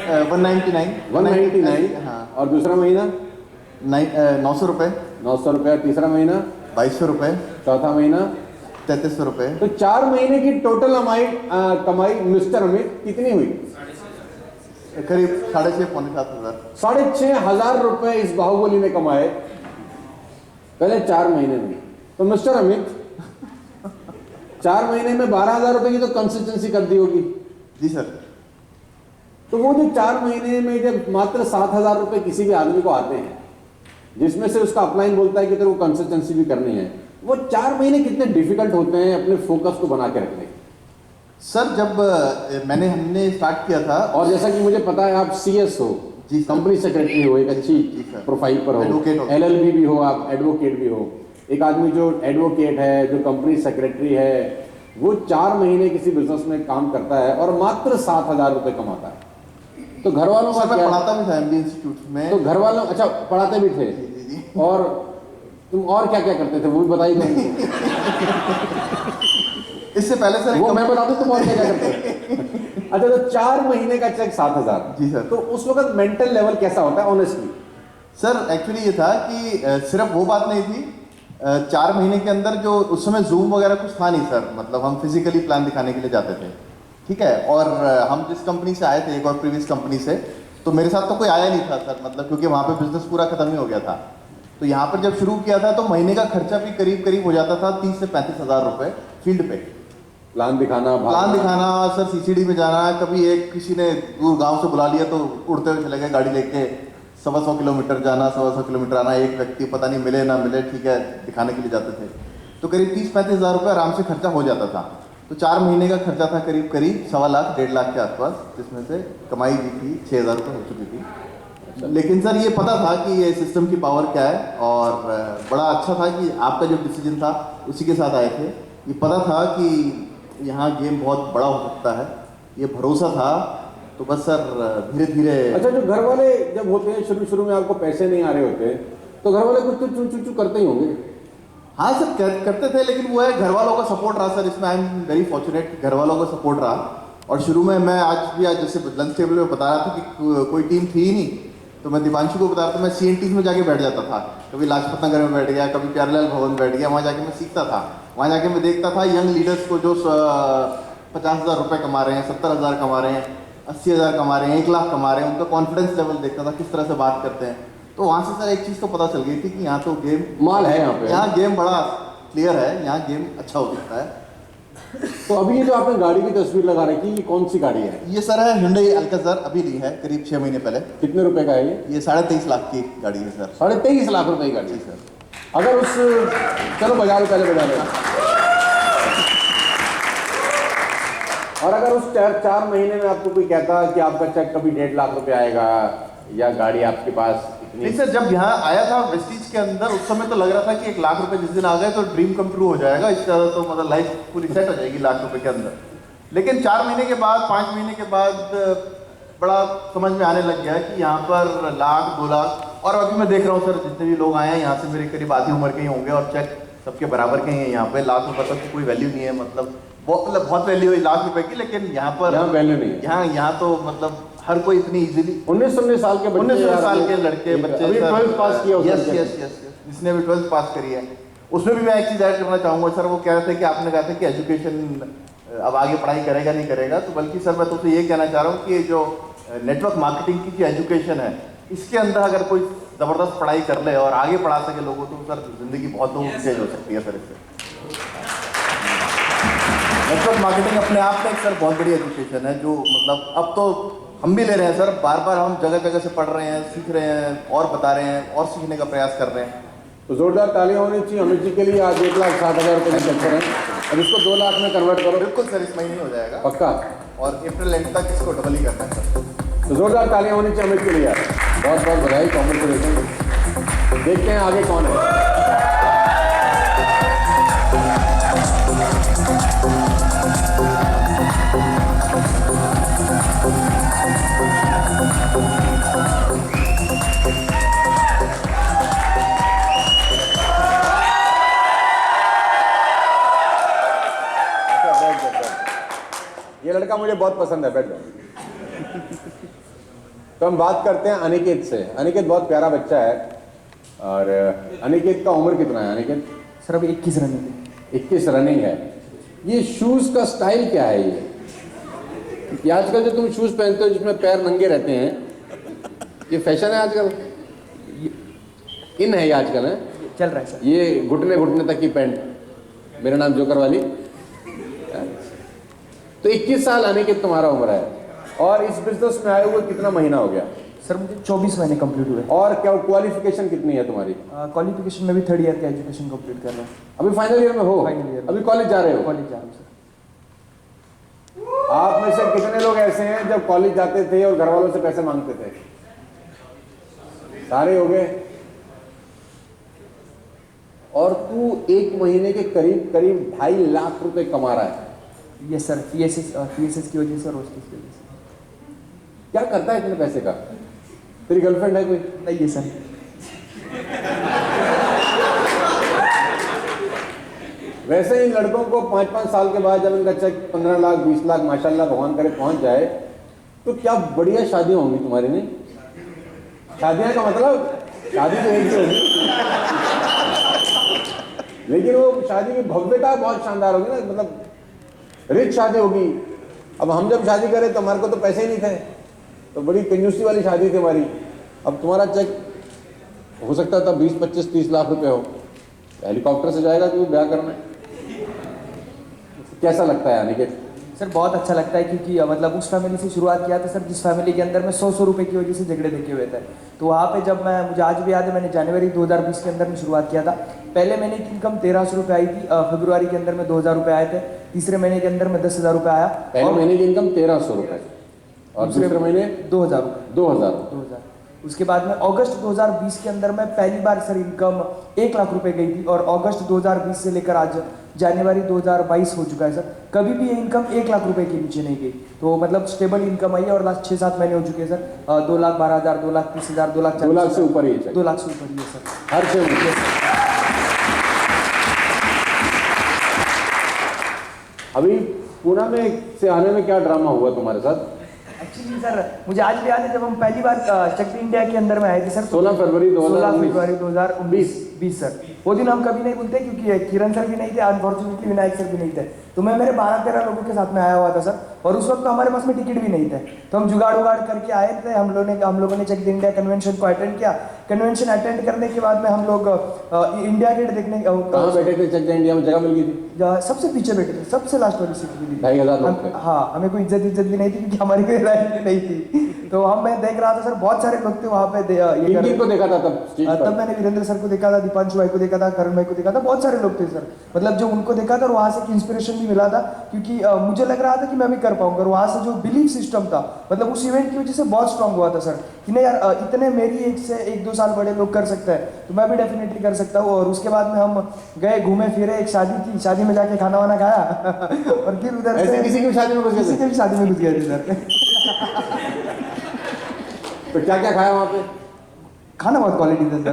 199। हाँ। और दूसरा महीना 900 रुपये। 900 रुपये। तीसरा महीना 2200 रुपये। चौथा महीना 3300 रुपये। तो 4 महीने की टोटल कमाई मिस्टर अमित कितनी हुई? करीब 6,500 पौने 7,000। 6,500 रुपए इस बाहुबली ने कमाए पहले 4 महीने में। तो मिस्टर अमित 4 महीने में 12,000 रुपए की तो कंसिस्टेंसी कर दी होगी। जी सर। तो वो जो 4 महीने में जब मात्र 7,000 रुपए किसी भी आदमी को आते हैं, जिसमें से उसका अपलाइन बोलता है कि तेरे को कंसिस्टेंसी भी करनी है, वो 4 महीने कितने डिफिकल्ट होते हैं अपने फोकस को बना के रखने के? सर जब हमने स्टार्ट किया था, और जैसा कि मुझे पता है आप CS हो, जी सर। कंपनी सेक्रेटरी हो, एक अच्छी प्रोफाइल पर हो, एडवोकेट हो, LLB भी हो, आप एडवोकेट भी हो। एक आदमी जो एडवोकेट है, जो कंपनी सेक्रेटरी है, वो 4 महीने किसी बिजनेस में काम करता है और मात्र 7,000 रुपए कमाता है। तो घर वालों का मैं क्या? पढ़ाता भी था MD इंस्टीट्यूट में। तो घर वालों, अच्छा पढ़ाते भी थे? जी। और तुम और क्या क्या करते थे वो भी बताइए मुझे। इससे पहले सर वो मैं बता दूं तुम और क्या क्या करते थे? अच्छा, तो 4 महीने का चेक 7,000। जी सर। तो उस वक्त मेंटल लेवल कैसा होता है ऑनेस्टली? सर एक्चुअली ये था कि सिर्फ वो बात नहीं थी। 4 महीने के अंदर जो उस समय जूम वगैरह कुछ था नहीं सर, मतलब हम फिजिकली प्लान दिखाने के लिए जाते थे, ठीक है। और हम जिस कंपनी से आए थे, एक और प्रीवियस कंपनी से, तो मेरे साथ तो कोई आया नहीं था सर, मतलब क्योंकि वहाँ पे बिजनेस पूरा खत्म ही हो गया था। तो यहाँ पर जब शुरू किया था तो महीने का खर्चा भी करीब करीब हो जाता था 30 से 35,000 रुपये फील्ड पे। प्लान दिखाना सर, CCD में जाना। कभी एक किसी ने दूर गांव से बुला लिया तो उड़ते हुए चले गए गाड़ी लेके, 125 किलोमीटर जाना, 125 किलोमीटर आना। एक व्यक्ति पता नहीं मिले ना मिले, ठीक है, दिखाने के लिए जाते थे। तो करीब 30-35,000 रुपये आराम से खर्चा हो जाता था। तो 4 महीने का खर्चा था करीब करीब 1.25 लाख 1.5 लाख के आसपास, जिसमें से कमाई भी थी 6,000 रुपये हो चुकी थी। लेकिन सर ये पता था कि ये सिस्टम की पावर क्या है, और बड़ा अच्छा था कि आपका जो डिसीजन था उसी के साथ आए थे। ये पता था कि यहाँ गेम बहुत बड़ा हो सकता है, ये भरोसा था। तो बस सर धीरे धीरे। अच्छा, जो घर वाले जब होते हैं शुरू शुरू में आपको पैसे नहीं आ रहे होते तो घर वाले कुछ तो चू चू करते ही होंगे? हाँ सर, करते थे, लेकिन वो है घर वालों का सपोर्ट रहा सर। इसमें आई एम वेरी फॉर्चुनेट, घर वालों का सपोर्ट रहा। और शुरू में मैं आज जैसे लंच टेबल में बता रहा था कि कोई टीम थी ही नहीं, तो मैं दीपांशु को बता रहा था, मैं CNTs में जाके बैठ जाता था। कभी लाजपत नगर में बैठ गया, कभी प्यारेलाल भवन बैठ गया, वहाँ जाके मैं सीखता था। वहाँ जाके मैं देखता था यंग लीडर्स को जो 50,000 रुपये कमा रहे हैं, 70,000 कमा रहे हैं, 80,000 कमा रहे हैं, 1 लाख कमा रहे हैं, उनका कॉन्फिडेंस लेवल देखता था, किस तरह से बात करते हैं। तो वहाँ से सर एक चीज़ तो पता चल गई थी कि यहाँ तो गेम माल है, यहाँ गेम बड़ा क्लियर है, यहाँ गेम अच्छा हो सकता है। तो अभी ये जो आपने गाड़ी की तस्वीर लगा रखी, ये कौन सी गाड़ी है? ये सर है Hyundai Alcazar, अभी ली है करीब 6 महीने पहले। कितने रुपए का है ये? ये 23.5 लाख की गाड़ी है सर। 23.5 लाख रुपए की गाड़ी है सर। अगर उस, चलो बजा लो, पहले बजा लो। और अगर उस 4 महीने में आपको कोई कहता कि आपका चेक कभी 1.5 लाख रुपए आएगा या गाड़ी आपके पास नहीं सर, जब यहाँ आया था वेस्टीज के अंदर, उस समय तो लग रहा था कि 1 लाख रुपए जिस दिन आ गए तो ड्रीम कम ट्रू हो जाएगा, इससे ज़्यादा तो मतलब लाइफ पूरी सेट हो जाएगी लाख रुपए के अंदर। लेकिन 4 महीने के बाद, 5 महीने के बाद बड़ा समझ में आने लग गया कि यहाँ पर 1 लाख 2 लाख। और अभी मैं देख रहा हूँ सर, जितने भी लोग आए हैं यहाँ से मेरे करीब आधी उम्र के ही होंगे, और चेक सबके बराबर के ही हैं। यहाँ पे लाख रुपए तक कोई वैल्यू नहीं है, मतलब बहुत वैल्यू है लाख रुपए की, लेकिन यहाँ पर वैल्यू नहीं है। यहाँ तो मतलब हर कोई इतनी इजीली 19 साल के 19 साल के लड़के बच्चे, अभी 12th पास किया, यस, जिसने भी 12th पास करी है। उसमें भी मैं एक चीज़ ऐड करना चाहूँगा सर। वो कह रहे थे कि आपने कहा था कि एजुकेशन अब आगे पढ़ाई करेगा नहीं करेगा, तो बल्कि सर मैं तुमसे ये कहना चाह रहा हूँ कि जो नेटवर्क मार्केटिंग की जो एजुकेशन है, इसके अंदर अगर कोई ज़बरदस्त पढ़ाई कर ले और आगे पढ़ा सके लोगों, तो सर ज़िंदगी बहुत चेंज हो सकती है सर इससे। नेटवर्क मार्केटिंग अपने आप में एक सर बहुत बड़ी एजुकेशन है, जो मतलब अब तो हम भी ले रहे हैं सर, बार बार हम जगह जगह से पढ़ रहे हैं, सीख रहे हैं, और बता रहे हैं, और सीखने का प्रयास कर रहे हैं। तो जोरदार तालियां होनी चाहिए अमित जी के लिए। आज 1,60,000 रुपये के चक्कर हैं, अब इसको 2 लाख में कन्वर्ट करो। बिल्कुल सर, इस महीने हो जाएगा पक्का, और अप्रैल एंड तक इसको डबल ही करना है सर। तो जोरदार तालियां होनी चाहिए अमित के लिए। बहुत बहुत बधाई, कॉन्ग्रेचुलेशन। देखते हैं आगे कौन है। ये लड़का मुझे बहुत पसंद है, बैठ जाओ। तो हम बात करते हैं अनिकेत से। अनिकेत बहुत प्यारा बच्चा है। और अनिकेत का उम्र कितना है अनिकेत? सर अभी 21 रनिंग है। 21 रनिंग है। ये शूज का स्टाइल क्या है ये आजकल जो तुम शूज पहनते हो जिसमें पैर नंगे रहते हैं, ये फैशन है आजकल, इन है ये आजकल है, चल रहा है सर। ये घुटने घुटने तक की पैंट, मेरा नाम जोकर वाली। तो 21 साल अनिकेत तुम्हारा उम्र है और इस बिजनेस में आए हुए कितना महीना हो गया? सर मुझे 24 महीने कंप्लीट हुए। और क्या क्वालिफिकेशन कितनी है तुम्हारी? क्वालिफिकेशन में भी 3rd ईयर का एजुकेशन कंप्लीट कर रहा हूँ। अभी फाइनल ईयर में हो? Final year. अभी कॉलेज जा रहे हो? कॉलेज जा रहा हूँ सर। आप में से कितने लोग ऐसे हैं जब कॉलेज जाते थे और घर वालों से पैसे मांगते थे? सारे हो गए। और तू एक महीने के करीब करीब 2.5 लाख रुपए कमा रहा है। ये सर PSS की वजह से और उसकी वजह से। क्या करता है इतने पैसे का? तेरी गर्लफ्रेंड है कोई? नहीं है सर। वैसे इन लड़कों को 5-5 साल के बाद जब इनका चेक 15 लाख 20 लाख माशाल्लाह भगवान करे पहुंच जाए तो क्या बढ़िया शादियां होंगी तुम्हारी। नहीं, शादियां का मतलब शादी तो एक ही होगी, लेकिन वो शादी की भव्यता बहुत शानदार होगी ना, मतलब रिच शादी होगी। अब हम जब शादी करें तो हमारे को तो पैसे ही नहीं थे, तो बड़ी कंजूसी वाली शादी थी हमारी। अब तुम्हारा चेक हो सकता था 20, 25, 30 लाख रुपए हो, हेलीकॉप्टर से जाएगा तो ब्याह करना। कैसा लगता है अनिकेत? सर बहुत अच्छा लगता है क्योंकि मतलब उस फैमिली से शुरुआत किया था सर जिस फैमिली के अंदर में 100 रुपए की वजह से झगड़े देखे हुए थे। तो वहाँ पे जब मुझे आज भी याद है, मैंने जनवरी 2020 के अंदर में शुरुआत किया था। पहले महीने की इनकम 1300 रुपये आई थी, फरवरी के अंदर में 2000 रुपये आए थे, तीसरे महीने के अंदर में 10,000 रुपये आया। पहले महीने की इनकम 1300 रुपये और दूसरे महीने 2000 रुपये। 2000। उसके बाद में अगस्त 2020 के अंदर में पहली बार सर इनकम 1 लाख रुपए गई थी और अगस्त 2020 से लेकर आज जनवरी 2022 हो चुका है सर, कभी भी ये इनकम 1 लाख रुपए के नीचे नहीं गई। तो मतलब स्टेबल इनकम आई है और लास्ट 6-7 महीने हो चुके हैं सर। 2,12,000, 2,30,000, 2 लाख से ऊपर ही है। 2 लाख से ऊपर ही है सर हर से। अभी पूना में से आने में क्या ड्रामा हुआ तुम्हारे साथ? एक्चुअली सर मुझे आज भी याद है जब हम पहली बार शक्ति इंडिया के अंदर में आए थे सर, 16 फरवरी 2019 सर। वो दिन हम कभी नहीं भूलते क्योंकि किरण सर भी नहीं थे, अनफॉर्चुनेटली विनायक सर भी नहीं थे। तो मैं मेरे 12-13 लोगों के साथ में आया हुआ था सर, और उस वक्त तो हमारे पास में टिकट भी नहीं थे। तो हम जुगाड़ उगाड़ करके आए थे। हम लोगों ने शक्ति इंडिया कन्वेंशन को अटेंड किया। कन्वेंशन अटेंड करने के बाद में हम लोग इंडिया गेट देखने कहाँ बैठे थे? शक्ति इंडिया में जगह मिल गई थी? सबसे पीछे बैठे थे, सबसे लास्ट वाली सीट मिली। 2,500 लोग थे। हाँ, हमें कोई इज्जत भी नहीं थी क्योंकि हमारी कोई लाइन भी नहीं थी। तो मैं देख रहा था सर, बहुत सारे लोग थे वहाँ पे। को देखा था तब मैंने वीरेंद्र सर को देखा था, दीपांशु भाई को देखा था, करण भाई को देखा था, बहुत सारे लोग थे सर। मतलब जो उनको देखा था और वहाँ से एक इंस्पिरेशन भी मिला था क्योंकि मुझे लग रहा था कि मैं भी कर पाऊंगा। और वहाँ से जो बिलीफ सिस्टम था, मतलब उस इवेंट की वजह से बहुत स्ट्रांग हुआ था सर कि नहीं यार, इतने मेरी एज से 1-2 साल बड़े लोग कर सकते हैं तो मैं भी डेफिनेटली कर सकता हूँ। और उसके बाद में हम गए, घूमे फिरे, एक शादी थी, शादी में जाके खाना वाना खाया और फिर उधर से किसी की शादी में घुस गए? किसी के भी शादी में घुस गए थे सर। तो क्या क्या खाया वहाँ पे? खाना बहुत क्वालिटी था सर।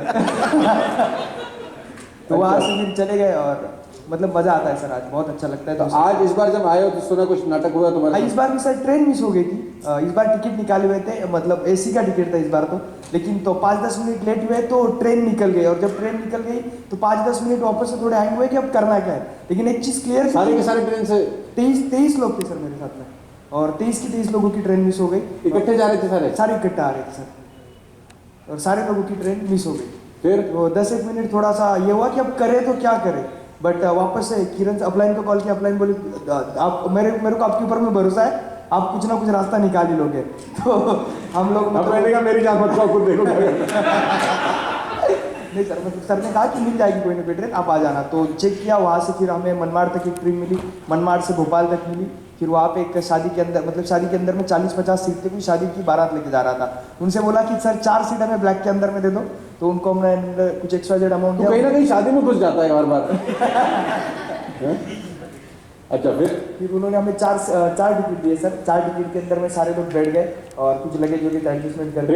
तो वहाँ से फिर चले गए और मतलब मजा आता है सर, आज बहुत अच्छा लगता है। तो आज इस बार जब आए हो तो सुना कुछ नाटक हुआ तुम्हारे? इस बार भी सर ट्रेन मिस हो गई थी। इस बार टिकट निकाले हुए थे, मतलब AC का टिकट था इस बार तो, लेकिन तो 5-10 मिनट लेट हुए तो ट्रेन निकल गई। और जब ट्रेन निकल गई तो 5-10 मिनट वापस से थोड़े हैंग हुए कि अब करना क्या है। लेकिन एक चीज़ क्लियर, सारे के सारे ट्रेन से 23 लोग थे सर मेरे साथ में, और 23 लोगों की ट्रेन मिस हो गई। इकट्ठे जा रहे थे सारे इकट्ठे आ रहे थे सर, और सारे लोगों की ट्रेन मिस हो गई। फिर तो 10-1 मिनट थोड़ा सा ये हुआ कि अब करें तो क्या करें। बट वापस से किरण अपलाइन को कॉल किया। अपलाइन बोली आप मेरे को आपके ऊपर में भरोसा है, आप कुछ ना कुछ रास्ता निकाल ही लोगे। तो हम लोग मेरी जान मत खाओ, खुद देखो। नहीं सर, मतलब सर ने कहा कि मिल जाएगी कोई ना कोई ट्रेन, आप आ जाना। तो चेक किया, वहाँ से फिर हमें मनमाड़ तक एक ट्रेन मिली, मनमाड़ से भोपाल तक मिली। फिर वहाँ पे एक शादी के अंदर, मतलब शादी के अंदर में 40-50 सीट थे, कोई शादी की बारात लेके जा रहा था। उनसे बोला कि सर 4 सीट हमें ब्लैक के अंदर में दे दो। तो उनको हमने कुछ XYZ अमाउंट दिया। कहीं ना कहीं शादी में घुस जाता है हर बार। अच्छा, फिर उन्होंने हमें 4 टिकट दिए सर। 4 टिकट के अंदर में सारे लोग बैठ गए और कुछ लगेज वगैरह एडजस्टमेंट कर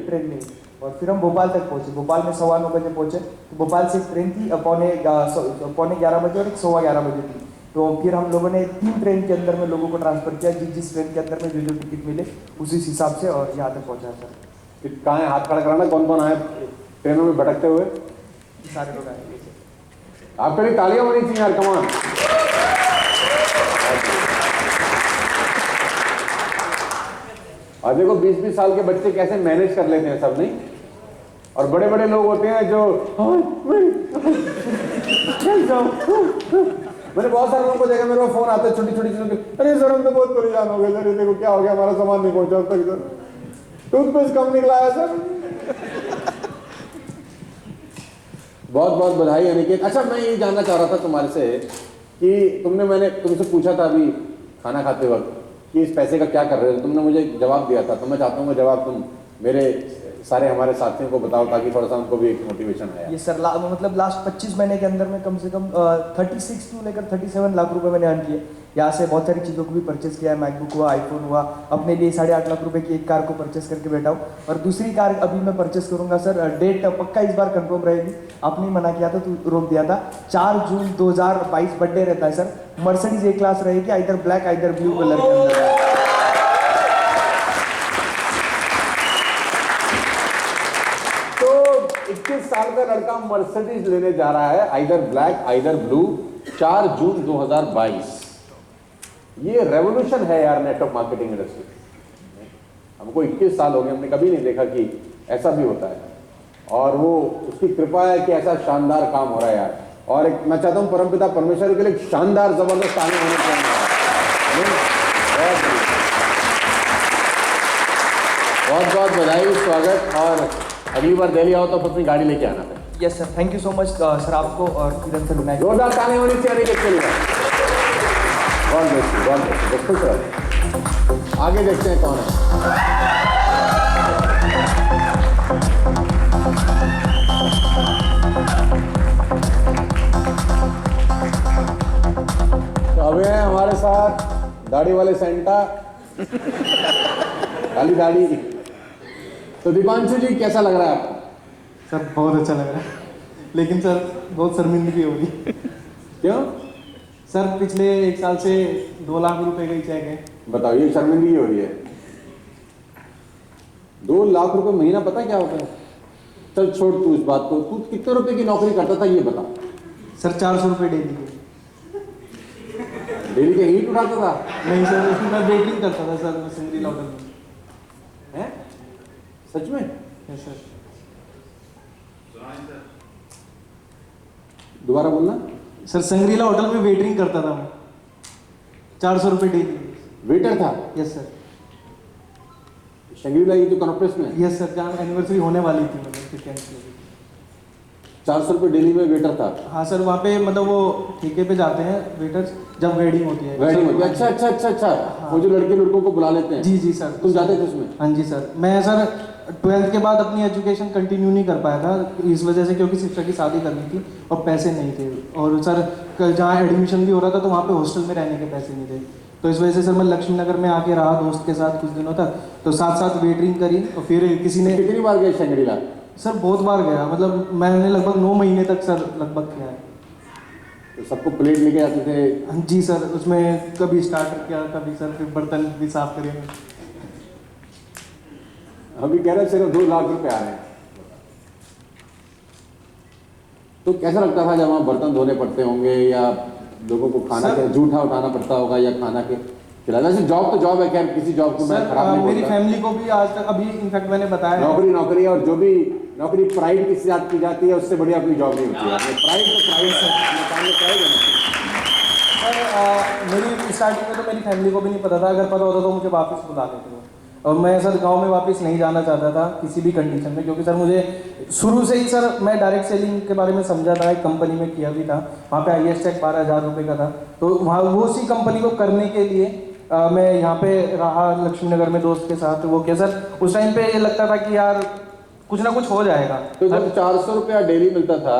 ट्रेन में। और फिर हम भोपाल तक पहुंचे। भोपाल में 9:15 बजे पहुंचे। तो भोपाल से एक ट्रेन थी पौने 11 बजे और एक 11:15 बजे थी। तो फिर हम लोगों ने 3 ट्रेन के अंदर में लोगों को ट्रांसफ़र किया, जिस ट्रेन के अंदर में जो टिकट मिले उसी हिसाब से, और यहाँ तक पहुँचा सर। कहाँ है, हाथ खड़ा कराना, कौन कौन आए ट्रेनों में भटकते हुए? सारे लोग आएंगे सर। आपके लिए तालियां होनी चाहिए यार, कमान। और देखो 20-20 साल के बच्चे कैसे मैनेज कर लेते हैं सब, नहीं? और बड़े बड़े लोग होते हैं जो मैंने बहुत सारे लोगों को देखा, मेरे को फोन आते हैं छोटी छोटी चीजों के, अरे सर हम तो बहुत परेशान हो गए सर, ये देखो क्या हो गया, हमारा सामान नहीं पहुंचा अब तक सर, टूथपेस्ट कम निकला है सर। बहुत बहुत बधाई अनिकेत। अच्छा, मैं ये जानना चाह रहा था तुम्हारे से कि मैंने तुमसे पूछा था अभी खाना खाते वक्त कि इस पैसे का क्या कर रहे हो, तुमने मुझे जवाब दिया था, तो मैं चाहता हूँ जवाब तुम मेरे सारे हमारे साथियों को बताओ ताकि थोड़ा सा उनको भी एक मोटिवेशन आया। ये सर मतलब लास्ट 25 महीने के अंदर में कम से कम 36 टू लेकर 37 लाख रुपए मैंने अर्न किए। यहाँ से बहुत सारी चीज़ों को भी परचेस किया है, मैकबुक हुआ, आईफोन हुआ, अपने लिए 8.5 लाख रुपए की एक कार को परचेस करके बैठा हूँ, और दूसरी कार अभी मैं परचेस करूंगा सर। डेट पक्का इस बार कंफर्म रहेगी, आपने ही मना किया था तो रोक दिया था। 4 जून 2022 बर्थडे रहता है सर। मर्सिडीज ए क्लास रहेगी, either black either blue colour के अंदर। तो 21 साल का लड़का मर्सिडीज लेने जा रहा है, आइदर ब्लैक आइदर ब्लू, 4 जून 2022। ये रेवोल्यूशन है यार नेटवर्क मार्केटिंग इंडस्ट्री। हमको 21 साल हो गए, हमने कभी नहीं देखा कि ऐसा भी होता है, और वो उसकी कृपा है कि ऐसा शानदार काम हो रहा है यार। और एक मैं चाहता हूं परमपिता परमेश्वर के लिए एक शानदार जबरदस्त ताली होने चाहिए। बहुत बहुत बधाई, स्वागत, और अगली बार दिल्ली आओ तो अपनी गाड़ी लेके आना है। Yes sir, thank you so much sir आपको और किरण सर विनायक। जोरदार ताली होनी चाहिए के लिए। बहुत बेस्ट, बहुत बेस्ट, खुश रहो। आगे देखते हैं कौन है। तो अभी है हमारे साथ दाढ़ी वाले सेंटा, काली दाढ़ी। तो दीपांशु जी कैसा लग रहा है आपको? सर बहुत अच्छा लग रहा है, लेकिन सर बहुत शर्मिंदगी होगी। क्यों? सर पिछले 1 साल से 2 लाख रुपए का चेक है। बताओ, ये शर्मिंदगी हो रही है? 2 लाख रुपए महीना पता क्या होता है? चल छोड़ तू इस बात को, तू कितने रुपए की नौकरी करता था ये बता। सर 400 रुपये डेली के। डेली के ईंट उठाता था? नहीं सर, उसमें मैं वेटिंग करता था सर सिंगरी होटल में। हैं? सच में? Yes sir. दोबारा बोलना। सर संग्रीला होटल में वेटरिंग करता था मैं, 400 रुपये डेली। वेटर था? Yes sir. शंग्रीला ये जो कॉन्फ्रेंस में? यस सर, जहाँ एनिवर्सरी होने वाली थी मतलब फिर कैंसिल हो गई। 400 रुपये डेली में वेटर था? हाँ सर, वहाँ पे मतलब वो ठेके पे जाते हैं वेटर्स जब वेडिंग होती है। वेडिंग होती है? अच्छा अच्छा अच्छा अच्छा। हाँ। वो जो लड़के लड़कों को बुला लेते हैं? जी जी सर। तुम जाते थे उसमें? हाँ जी सर। मैं सर 12th के बाद अपनी एजुकेशन कंटिन्यू नहीं कर पाया था इस वजह से, क्योंकि सिस्टर की शादी करनी थी और पैसे नहीं थे, और सर जहाँ एडमिशन भी हो रहा था तो वहाँ पे हॉस्टल में रहने के पैसे नहीं थे, तो इस वजह से सर मैं लक्ष्मी नगर में आके रहा दोस्त के साथ कुछ दिनों तक, तो साथ साथ वेटरिंग करी, और फिर किसी ने। कितनी बार गए शंग्रीला? सर बहुत बार गया, मतलब मैंने लगभग 9 महीने तक सर लगभग किया है। तो सबको प्लेट लेके आते थे? हाँ जी सर, उसमें कभी स्टार्टर किया, कभी सर फिर बर्तन भी साफ करेंगे। अभी कह रहे सिर्फ 2 लाख रुपए आ रहे हैं। तो कैसा लगता था जब वहाँ बर्तन धोने पड़ते होंगे, या लोगों को खाना के जूठा उठाना पड़ता होगा, या खाना के खिलाना? जैसे जॉब तो जॉब है, खैर किसी जॉब को मैं खराब नहीं मेरी बोलता। फैमिली को भी आज तक अभी इनफैक्ट मैंने बताया नौकरी नौकरी है, और जो भी नौकरी प्राइड के साथ की जाती है उससे बढ़िया कोई जॉब नहीं होती है। प्राइड तो प्राइड है, अपने काम में प्राइड है ना। सर मेरी स्टार्टिंग में तो मेरी फैमिली को भी नहीं पता था, अगर पता होता तो मुझे वापस बुला देते थे, और मैं सर गांव में वापस नहीं जाना चाहता था किसी भी कंडीशन में, क्योंकि सर मुझे शुरू से ही सर मैं डायरेक्ट सेलिंग के बारे में समझा था, एक कंपनी में किया भी था, वहाँ पे IAS चेक 12,000 रुपये का था, तो वहाँ वो उसी कंपनी को करने के लिए मैं यहाँ पे रहा लक्ष्मी नगर में दोस्त के साथ। वो क्या सर उस टाइम पे ये लगता था कि यार कुछ ना कुछ हो जाएगा। तो जब 400 रुपया डेली मिलता था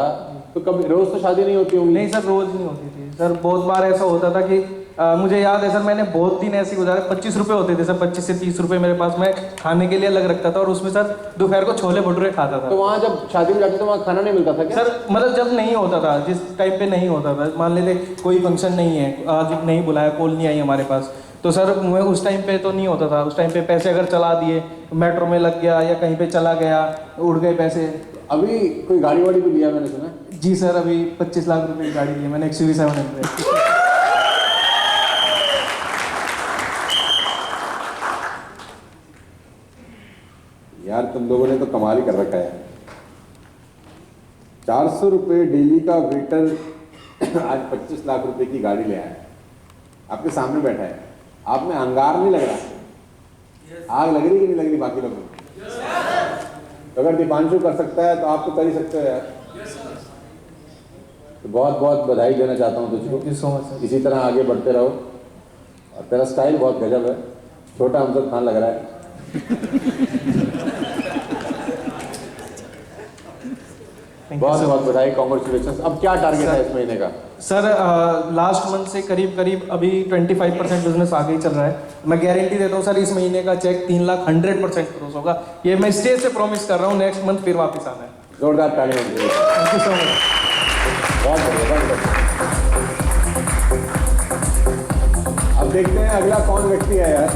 तो कभी रोज तो शादी नहीं होती होंगी? नहीं सर, रोज नहीं होती थी सर, बहुत बार ऐसा होता था कि मुझे याद है सर, मैंने बहुत दिन ऐसे गुजारे, 25 रुपये होते थे सर, 25 से 30 रुपये मेरे पास, मैं खाने के लिए अलग रखता था और उसमें सर दोपहर को छोले भटूरे खाता था। तो वहाँ जब शादी में जाते तो वहाँ खाना नहीं मिलता था क्या? सर मतलब जब नहीं होता था, जिस टाइम पे नहीं होता था, मान लेते कोई फंक्शन नहीं है, आज नहीं बुलाया, कॉल नहीं आई हमारे पास, तो सर मैं उस टाइम पे तो नहीं होता था। उस टाइम पे पैसे अगर चला दिए, मेट्रो में लग गया या कहीं पे चला गया, उड़ गए पैसे। अभी कोई गाड़ी वाड़ी भी लिया मैंने सुना? जी सर, अभी 25 लाख रुपए की गाड़ी ली है मैंने, XUV 700। यार तुम लोगों ने तो कमाल ही कर रखा है। 400 रुपये डेली का वेटर आज 25 लाख रुपए की गाड़ी ले आया, आपके सामने बैठा है, आप में अंगार नहीं लग रहा? आग लग रही कि नहीं लग रही बाकी लोगों को? अगर दीपांशु कर सकता है तो आप तो कर ही सकते हो यार। तो बहुत बहुत बधाई देना चाहता हूँ तुझको। Thank you so much sir. इसी तरह आगे बढ़ते रहो, और तेरा स्टाइल बहुत गजब है, छोटा अमजद खान लग रहा है। बहुत बहुत बधाई, कॉन्ग्रेचुलेशन। अब क्या टारगेट है इस महीने का? सर लास्ट मंथ से करीब करीब अभी 25% बिजनेस आगे ही चल रहा है। मैं गारंटी देता हूँ सर, इस महीने का चेक 3 लाख 100% क्रॉस होगा। ये मैं स्टेज से प्रॉमिस कर रहा हूँ, नेक्स्ट मंथ फिर वापस आना है। जोरदार ताली होनी चाहिए। Thank you so much. बहुत बढ़िया, बहुत बढ़िया। अब देखते हैं अगला कौन व्यक्ति है यार।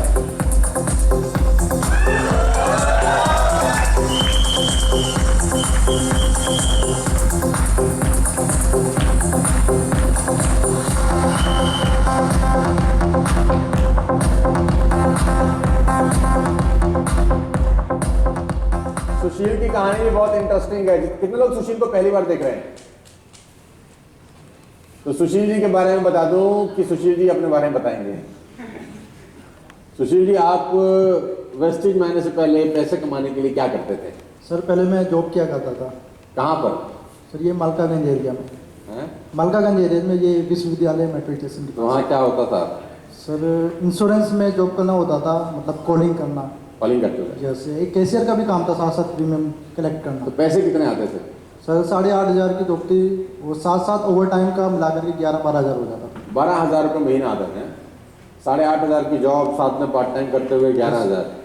सुशील की कहानी भी बहुत इंटरेस्टिंग है। कितने लोग सुशील को पहली बार देख रहे हैं? तो सुशील जी के बारे में बता दूं कि सुशील जी अपने बारे में बताएंगे। सुशील जी, आप वेस्टेज में आने से पहले पैसे कमाने के लिए क्या करते थे? सर पहले मैं जॉब किया करता था। कहाँ पर? सर ये मलकागंज एरिया में, हैं? मलकागंज एरिया में, ये विश्वविद्यालय मेट्रो स्टेशन के तो वहाँ क्या होता था? सर इंश्योरेंस में जॉब करना होता था, मतलब कॉलिंग करना, कॉलिंग करते थे? जैसे एक कैशियर का भी काम था, साथ साथ प्रीमियम कलेक्ट करना। तो पैसे कितने आते थे? सर 8,500 की जॉब थी, वो साथ साथ ओवर टाइम का मिला करके 11-12 हज़ार हो जाता था। 12,000 रुपये महीना आते थे। 8,500 की जॉब, साथ में पार्ट टाइम करते हुए 11,000।